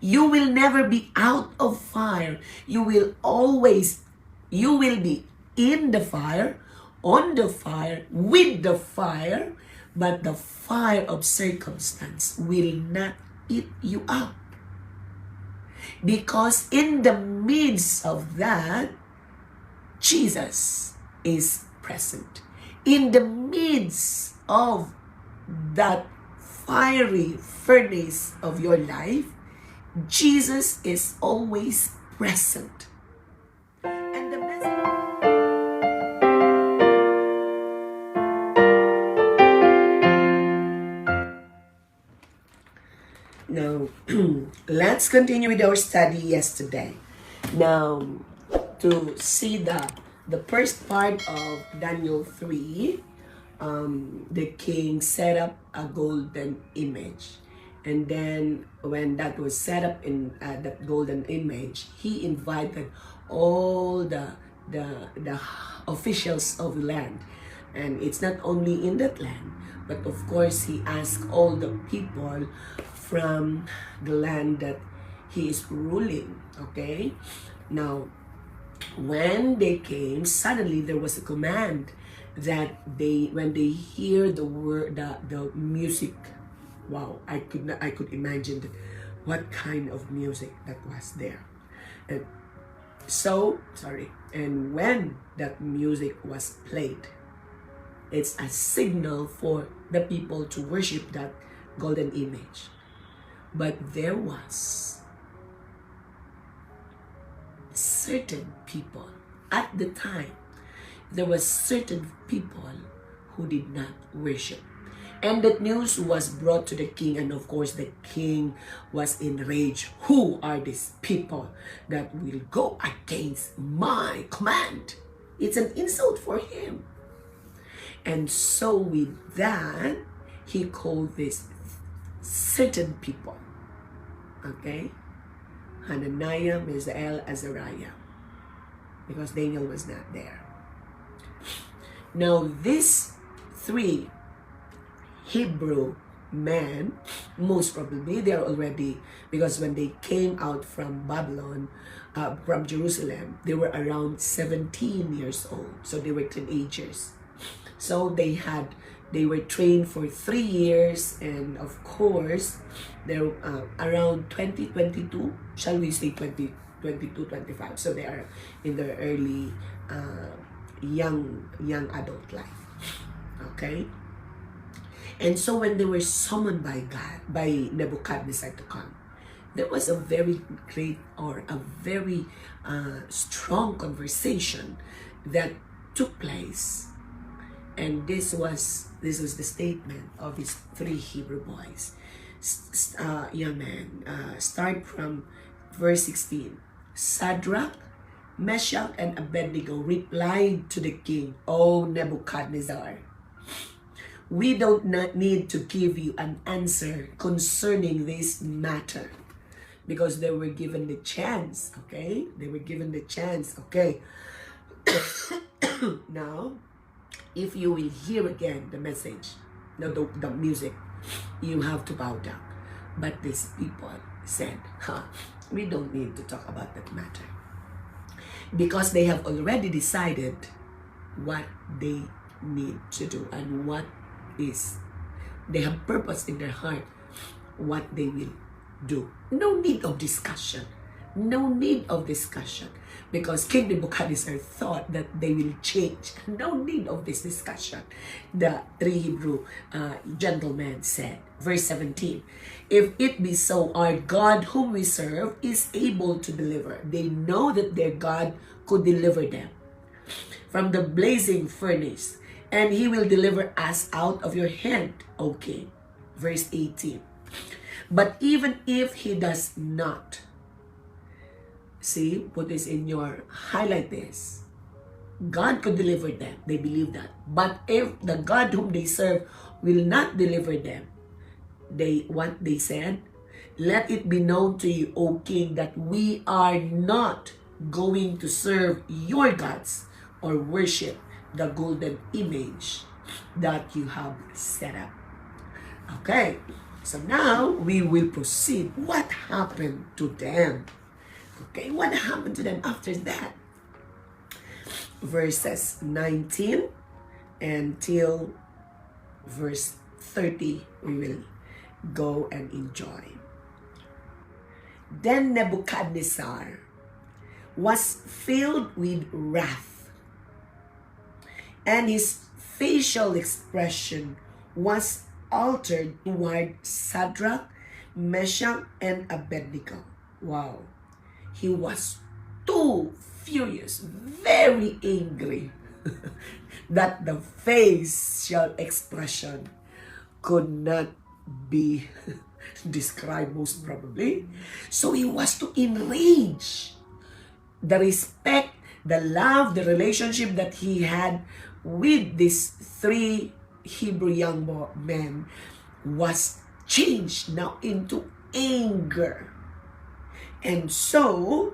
You will never be out of fire. You will be in the fire, on the fire, with the fire, but the fire of circumstance will not eat you up. Because in the midst of that, Jesus is present. In the midst of that fiery furnace of your life, Jesus is always present. And the message... Now, let's continue with our study yesterday. Now, to see the first part of Daniel 3, the king set up a golden image. And then when that was set up in that golden image, he invited all the officials of the land. And it's not only in that land, but of course he asked all the people from the land that he is ruling. Okay? Now, when they came, suddenly there was a command that when they hear the word, the music, wow, I could imagine what kind of music that was there. And and when that music was played, it's a signal for the people to worship that golden image. But there was certain people at the time, there were certain people who did not worship. And that news was brought to the king, and of course the king was enraged. Who are these people that will go against my command? It's an insult for him. And so with that, he called this certain people. Okay? Hananiah, Mishael, Azariah. Because Daniel was not there. Now, these three Hebrew men, most probably, they are already, because when they came out from Babylon, from Jerusalem, they were around 17 years old. So they were teenagers. So they were trained for 3 years, and of course, they're around 22, shall we say 22, 25. So they are in their early young adult life. Okay? And so when they were summoned by God, by Nebuchadnezzar to come, there was a very great or a very strong conversation that took place. And this was the statement of these three Hebrew boys. Young man, start from verse 16. Shadrach, Meshach and Abed-nego replied to the king, "O Nebuchadnezzar, we don't need to give you an answer concerning this matter," because they were given the chance. Okay, they were given the chance. Okay. Now, if you will hear again the message, the music, you have to bow down. But these people said, we don't need to talk about that matter, because they have already decided what they need to do and what is, they have purpose in their heart what they will do. No need of discussion. No need of discussion, because King Nebuchadnezzar thought that they will change. No need of this discussion. The three Hebrew gentlemen said, verse 17, "If it be so, our God whom we serve is able to deliver." They know that their God could deliver them from the blazing furnace, and he will deliver us out of your hand, O king. Verse 18, "But even if he does not," see, put this in your, highlight this. God could deliver them. They believe that. But if the God whom they serve will not deliver them, what they said, "Let it be known to you, O king, that we are not going to serve your gods or worship the golden image that you have set up." Okay. So now we will proceed. What happened to them? Okay, what happened to them after that? Verses 19 until verse 30, we will go and enjoy. Then Nebuchadnezzar was filled with wrath, and his facial expression was altered toward Shadrach, Meshach, and Abed-nego. Wow. He was too furious, very angry, that the facial expression could not be described most probably. So he was too enraged. The respect, the love, the relationship that he had with these three Hebrew young men was changed now into anger. And so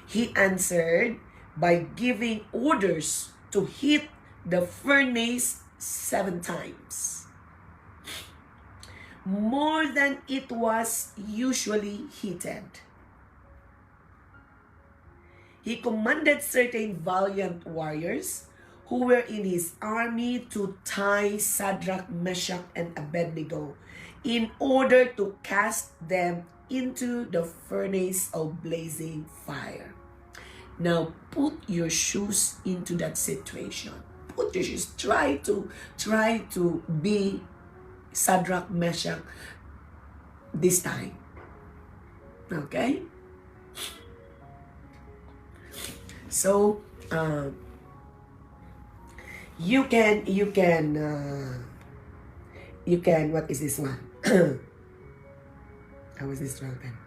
he answered by giving orders to heat the furnace 7 times, more than it was usually heated. He commanded certain valiant warriors who were in his army to tie Shadrach, Meshach, and Abed-nego in order to cast them into the furnace of blazing fire. Now put your shoes into that situation. Put your shoes. Try to be Shadrach, Meshach this time. Okay? So you can what is this one? How is this wrong then?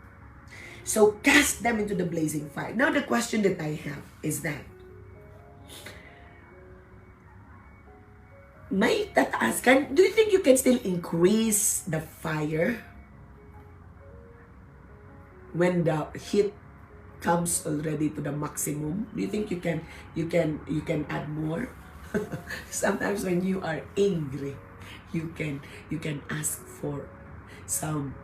So cast them into the blazing fire. Now the question that I have is that may tataas ka? Do you think you can still increase the fire when the heat comes already to the maximum? Do you think you can add more? Sometimes when you are angry, you can ask for some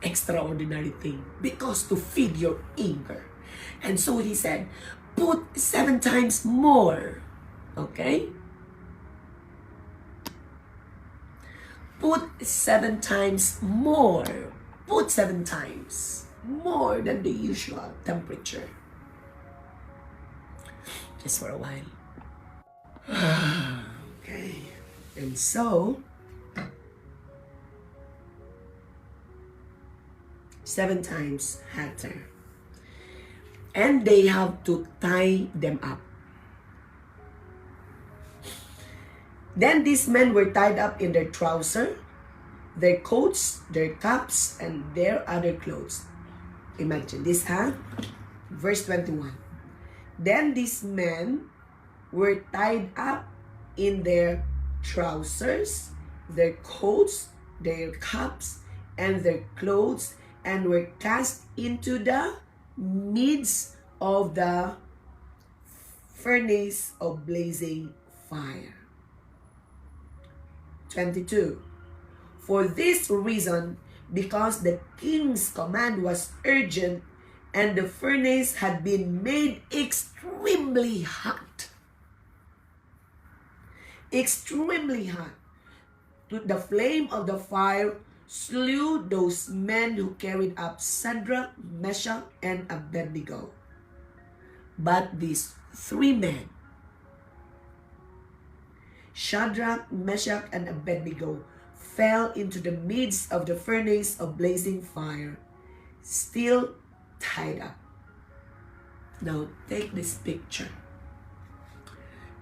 extraordinary thing because to feed your anger. And so he said, put 7 times more. Okay? Put 7 times more. Put 7 times more than the usual temperature. Just for a while. Okay. And so 7 times hotter. And they have to tie them up. Then these men were tied up in their trousers, their coats, their caps, and their other clothes. Imagine this, huh? Verse 21. Then these men were tied up in their trousers, their coats, their caps, and their clothes, and were cast into the midst of the furnace of blazing fire. 22. For this reason, because the king's command was urgent and the furnace had been made extremely hot. Extremely hot. The flame of the fire slew those men who carried up Shadrach, Meshach, and Abed-nego. But these 3 men, Shadrach, Meshach, and Abed-nego, fell into the midst of the furnace of blazing fire, still tied up. Now take this picture.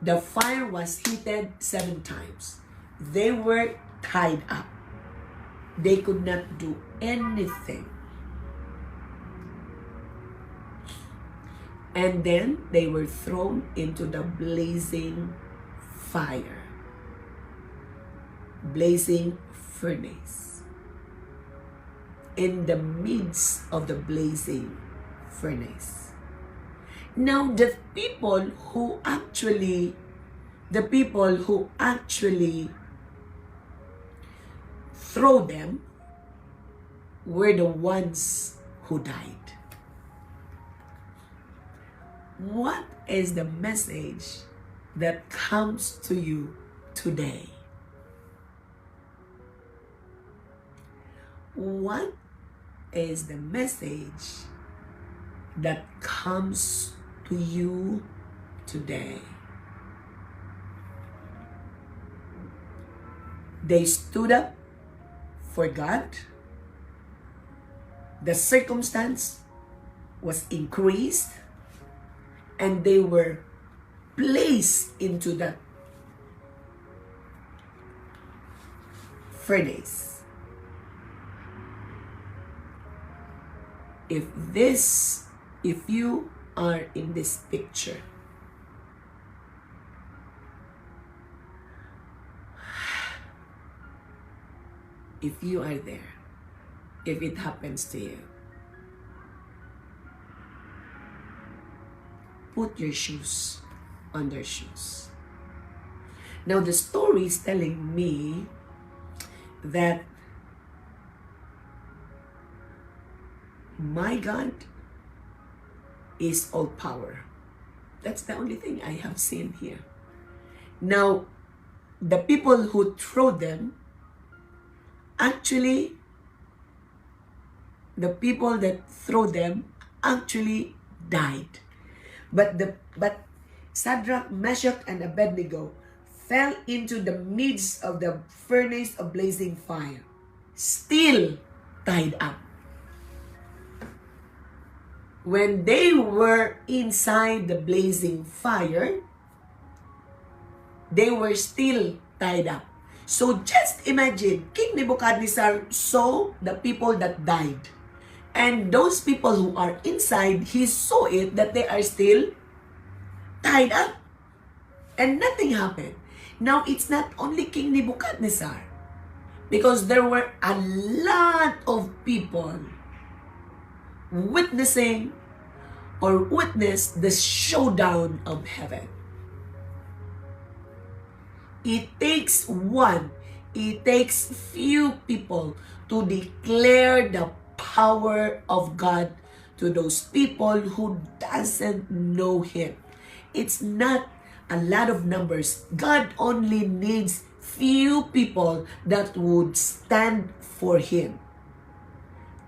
The fire was heated 7 times. They were tied up. They could not do anything. And then they were thrown into the blazing fire. Blazing furnace. In the midst of the blazing furnace. Now the people who actually throw them were the ones who died. What is the message that comes to you today? What is the message that comes to you today? They stood up for God. The circumstance was increased, and they were placed into that furnace. If you are in this picture, if you are there, if it happens to you, put your shoes on their shoes. Now the story is telling me that my God is all power. That's the only thing I have seen here. Now, the people who throw them, actually, the people that throw them actually died. But Shadrach, Meshach, and Abed-nego fell into the midst of the furnace of blazing fire, still tied up. When they were inside the blazing fire, they were still tied up. So just imagine, King Nebuchadnezzar saw the people that died. And those people who are inside, he saw it that they are still tied up. And nothing happened. Now, it's not only King Nebuchadnezzar, because there were a lot of people witnessed the showdown of heaven. It takes few people to declare the power of God to those people who doesn't know Him. It's not a lot of numbers. God only needs few people that would stand for Him.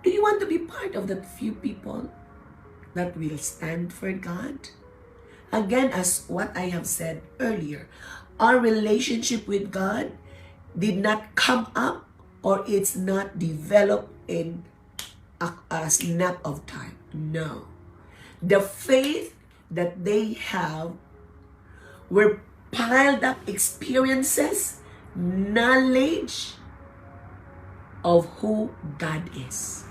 Do you want to be part of that few people that will stand for God? Again, as what I have said earlier, our relationship with God did not come up, or it's not developed in a snap of time. No. The faith that they have were piled up experiences, knowledge of who God is.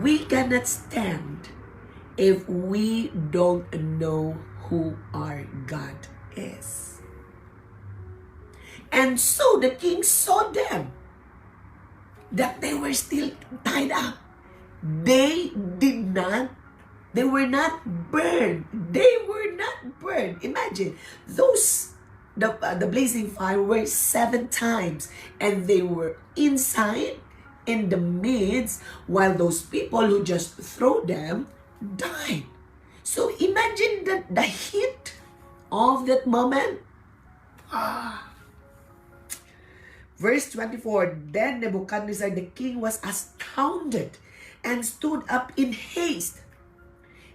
We cannot stand if we don't know who our God is. And so the king saw them, that they were still tied up. They were not burned. They were not burned. Imagine, the blazing fire were 7 times, and they were inside, in the midst, while those people who just throw them died. So imagine the heat of that moment. Verse 24, then Nebuchadnezzar the king was astounded and stood up in haste.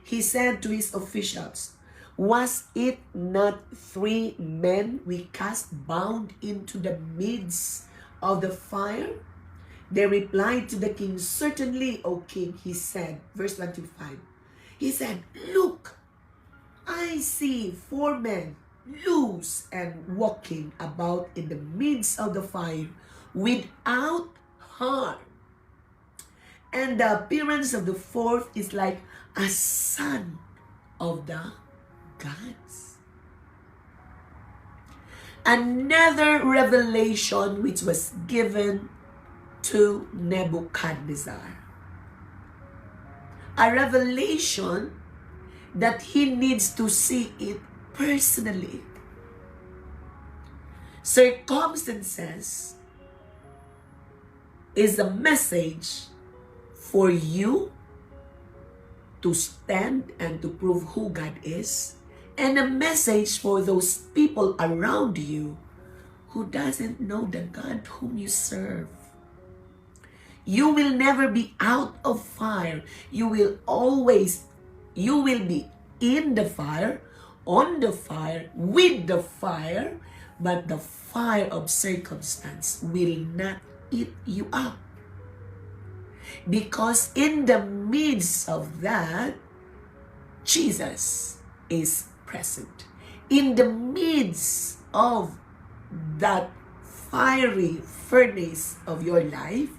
He said to his officials, was it not 3 men we cast bound into the midst of the fire? They replied to the king, certainly, O king, he said. Verse 25, he said, look, I see 4 men loose and walking about in the midst of the fire without harm. And the appearance of the 4th is like a son of the gods. Another revelation which was given to Nebuchadnezzar. A revelation that he needs to see it personally. Circumstances is a message for you to stand and to prove who God is, and a message for those people around you who doesn't know the God whom you serve. You will never be out of fire. You will be in the fire, on the fire, with the fire, but the fire of circumstance will not eat you up. Because in the midst of that, Jesus is present. In the midst of that fiery furnace of your life,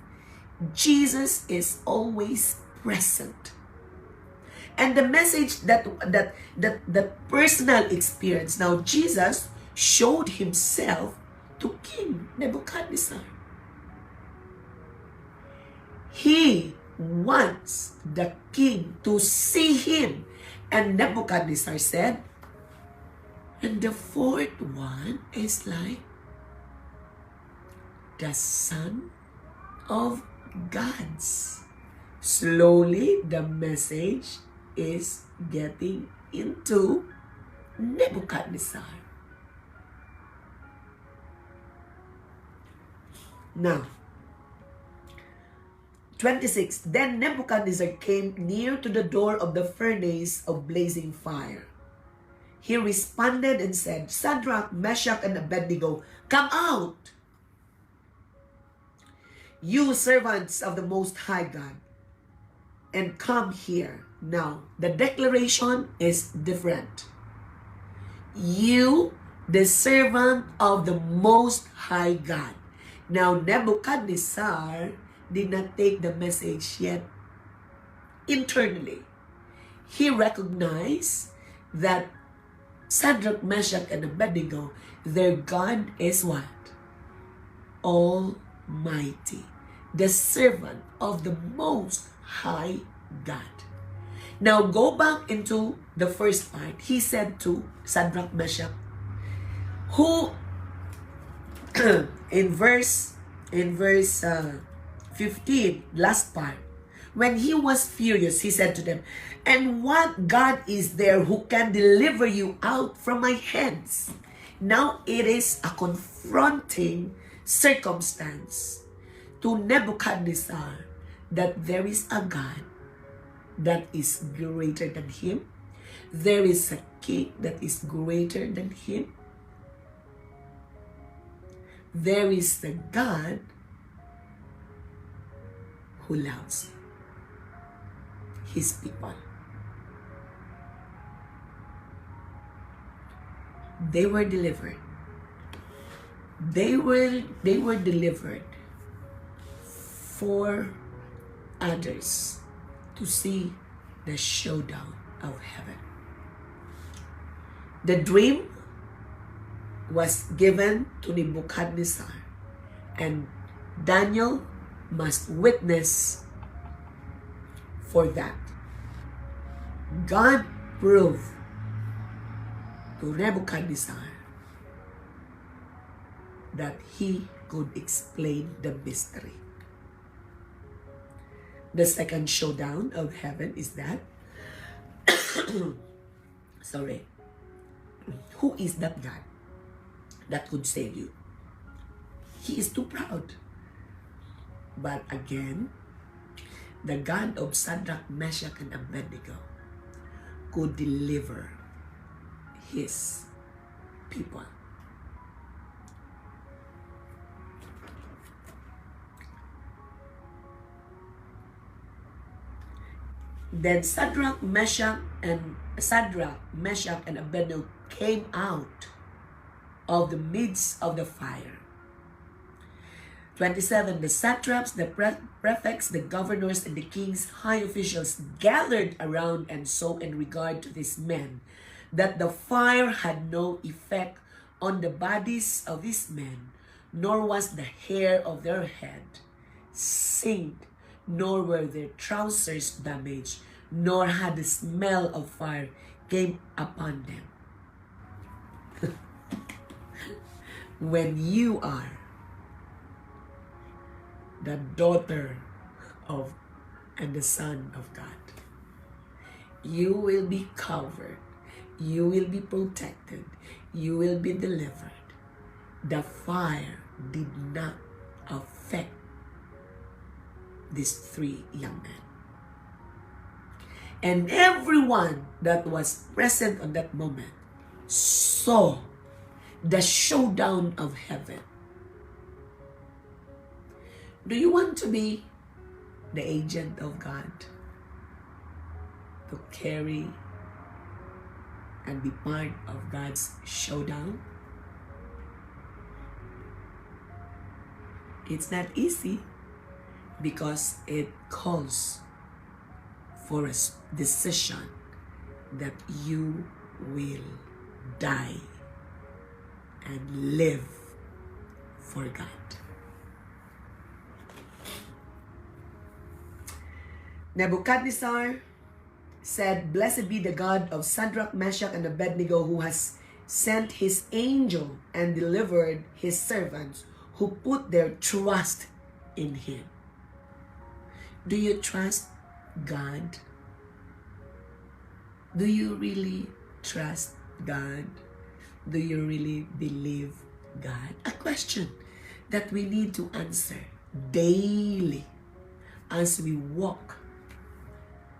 Jesus is always present. And the message that personal experience, now Jesus showed himself to King Nebuchadnezzar. He wants the king to see him. And Nebuchadnezzar said, and the fourth one is like the Son of Gods. Slowly, the message is getting into Nebuchadnezzar. Now, 26. Then Nebuchadnezzar came near to the door of the furnace of blazing fire. He responded and said, Shadrach, Meshach, and Abed-nego, come out! You servants of the Most High God, and come here. Now, the declaration is different. You, the servant of the Most High God. Now, Nebuchadnezzar did not take the message yet internally. He recognized that Shadrach, Meshach, and Abed-nego, their God is what? Almighty. The servant of the Most High God. Now go back into the first part. He said to Shadrach, Meshach, who in verse 15, last part, when he was furious, he said to them, and what God is there who can deliver you out from my hands? Now it is a confronting circumstance to Nebuchadnezzar that there is a God that is greater than him. There is a king that is greater than him. There is the God who loves his people. They were delivered. They were delivered for others to see the showdown of heaven. The dream was given to Nebuchadnezzar, and Daniel must witness for that. God proved to Nebuchadnezzar that he could explain the mystery. The second showdown of heaven is that who is that God that could save you? He is too proud. But again, the God of Shadrach, Meshach, and Abed-nego could deliver his people. Then Shadrach, Meshach, and Abed-nego came out of the midst of the fire. 27. The satraps, the prefects, the governors, and the king's high officials gathered around and saw in regard to these men that the fire had no effect on the bodies of these men, nor was the hair of their head singed, nor were their trousers damaged, nor had the smell of fire came upon them. When you are the daughter of and the son of God. You will be covered. You will be protected. You will be delivered. The fire did not affect these three young men. And everyone that was present on that moment saw the showdown of heaven. Do you want to be the agent of God? To carry and be part of God's showdown? It's not easy because it calls for a decision that you will die and live for God. Nebuchadnezzar said, "Blessed be the God of Shadrach, Meshach, and Abed-nego, who has sent his angel and delivered his servants who put their trust in him." Do you trust God? Do you really trust God? Do you really believe God? A question that we need to answer daily as we walk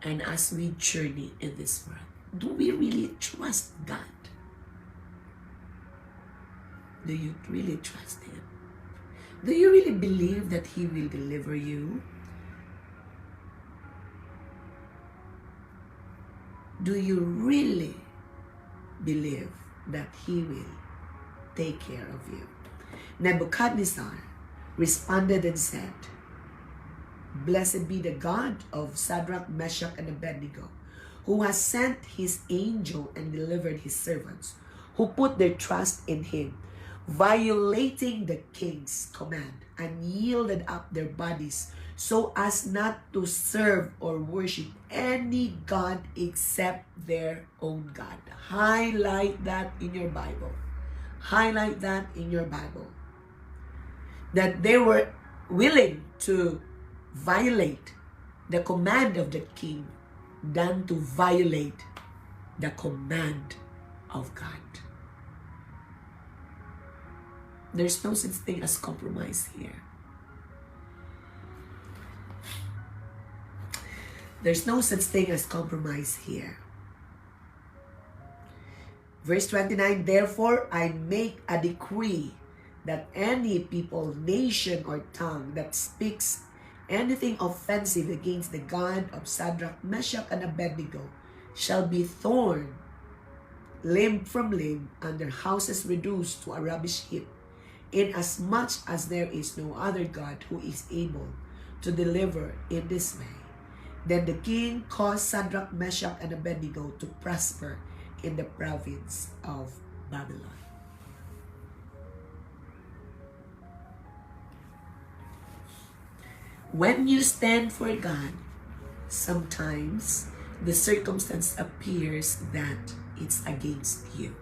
and as we journey in this world. Do we really trust God? Do you really trust Him? Do you really believe that He will deliver you? Do you really believe that He will take care of you? Nebuchadnezzar responded and said, "Blessed be the God of Shadrach, Meshach, and Abed-nego, who has sent his angel and delivered his servants, who put their trust in him, violating the king's command, and yielded up their bodies so as not to serve or worship any God except their own God." Highlight that in your Bible. Highlight that in your Bible. That they were willing to violate the command of the king than to violate the command of God. There's no such thing as compromise here. There's no such thing as compromise here. Verse 29, "Therefore I make a decree that any people, nation, or tongue that speaks anything offensive against the God of Shadrach, Meshach, and Abed-nego shall be torn limb from limb, and their houses reduced to a rubbish heap, inasmuch as there is no other God who is able to deliver in this way." Then the king caused Shadrach, Meshach, and Abed-nego to prosper in the province of Babylon. When you stand for God, sometimes the circumstance appears that it's against you.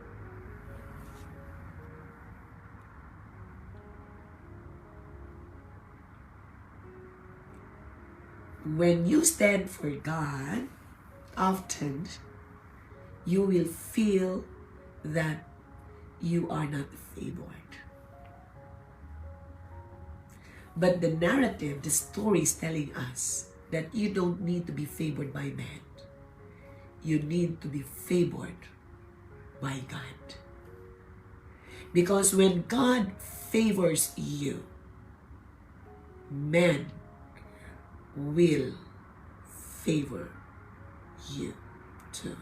When you stand for God, often you will feel that you are not favored. But the narrative, the story is telling us that you don't need to be favored by man. You need to be favored by God. Because when God favors you, men will favor you too.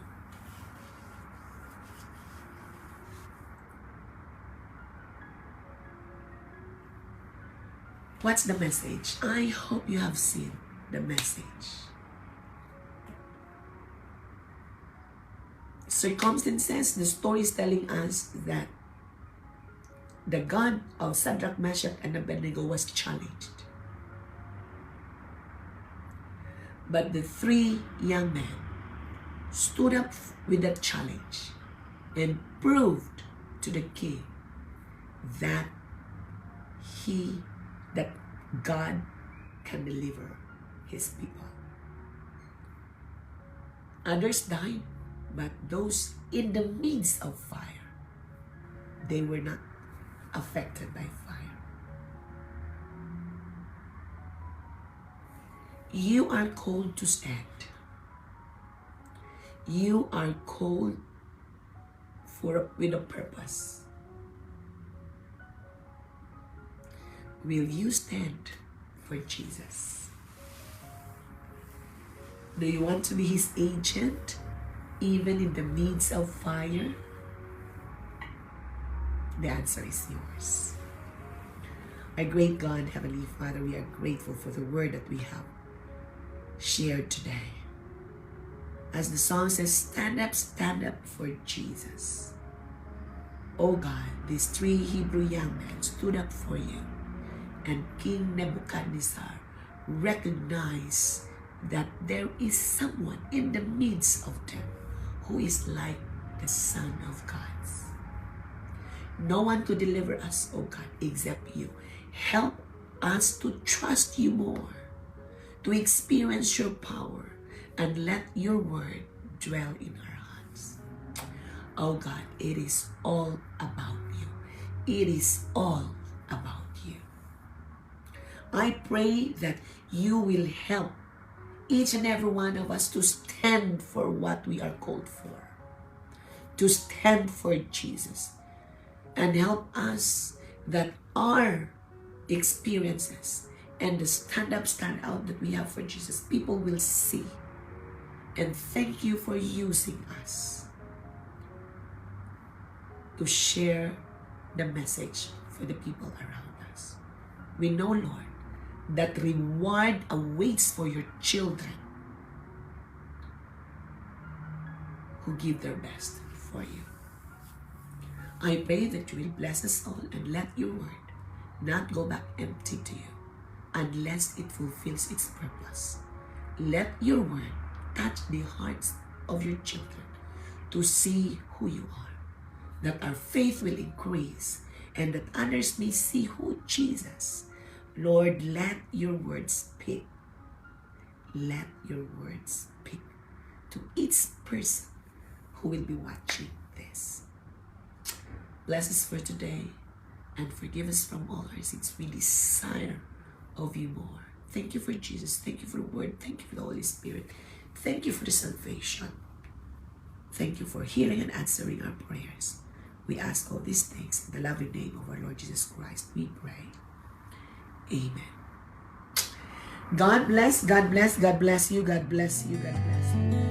What's the message? I hope you have seen the message. Circumstances, the story is telling us that the God of Shadrach, Meshach, and Abed-nego was challenged. But the three young men stood up with that challenge and proved to the king that God can deliver his people. Others died, but those in the midst of fire, they were not affected by fire. You are called to stand. You are called with a purpose. Will you stand for Jesus? Do you want to be his agent, even in the midst of fire? The answer is yours. Our great God, Heavenly Father, we are grateful for the word that we have shared today. As the song says, stand up for Jesus. Oh God, these 3 Hebrew young men stood up for you, and King Nebuchadnezzar recognized that there is someone in the midst of them who is like the Son of God. No one could deliver us, oh God, except you. Help us to trust you more, to experience your power, and let your word dwell in our hearts. Oh God, it is all about you. It is all about you. I pray that you will help each and every one of us to stand for what we are called for, to stand for Jesus, and help us that our experiences and the stand out that we have for Jesus, people will see. And thank you for using us to share the message for the people around us. We know, Lord, that reward awaits for your children who give their best for you. I pray that you will bless us all and let your word not go back empty to you unless it fulfills its purpose. Let your word touch the hearts of your children to see who you are, that our faith will increase and that others may see who Jesus. Lord, let your words speak. Let your words speak to each person who will be watching this. Bless us for today and forgive us from all our sins. We desire of you more. Thank you for Jesus. Thank you for the word. Thank you for the Holy Spirit. Thank you for the salvation. Thank you for hearing and answering our prayers. We ask all these things in the loving name of our Lord Jesus Christ. We pray. Amen. God bless. God bless. God bless you. God bless you. God bless you.